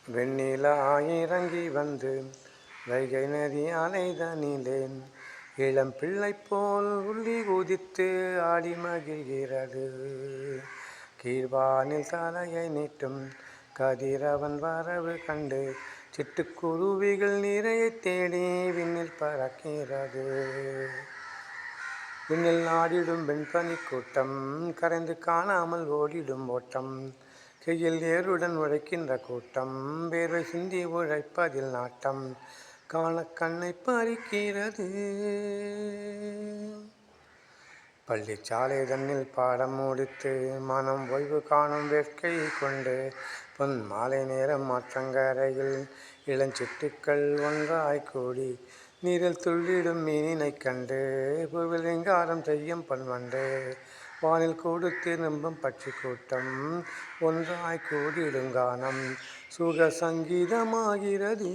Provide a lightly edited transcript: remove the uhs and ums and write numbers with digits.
வெண்ணிலா இறங்கி வந்து வைகை நதி அலைதனிலேன் இளம் பிள்ளை போல் உள்ளி குதித்து ஆடி மகிழ்கிறது. கீழ்வானில் தலையை நீட்டும் கதிரவன் வரவு கண்டு சிட்டுக்குருவிகள் நிறைய தேடி விண்ணில் பறக்கிறது. விண்ணில் நாடிடும் வெண்பனி கூட்டம் கரைந்து காணாமல் ஓடிடும் ஓட்டம். கையில் ஏருடன் உழைக்கின்ற கூட்டம் வேர்வை சிந்தி உழைப்பதில் நாட்டம் காண கண்ணை பறிக்கிறது. பள்ளிச்சாலை தன்னில் பாடம் முடித்து மனம் ஓய்வு காணும் வேட்கை கொண்டு பொன் மாலை நேரம் மாற்றங்கரையில் இளஞ்சிட்டுக்கள் ஒன்றாய் கூடி நீரில் துள்ளிடும் மீனினை கண்டு பூவில் ரிங்காரம் செய்யும் பன்வண்டு வானில் கூடு திரும்பும் பட்சி கூட்டம் ஒன்றாய் கூடிடும் கானம் சுக சங்கீதமாகிறது.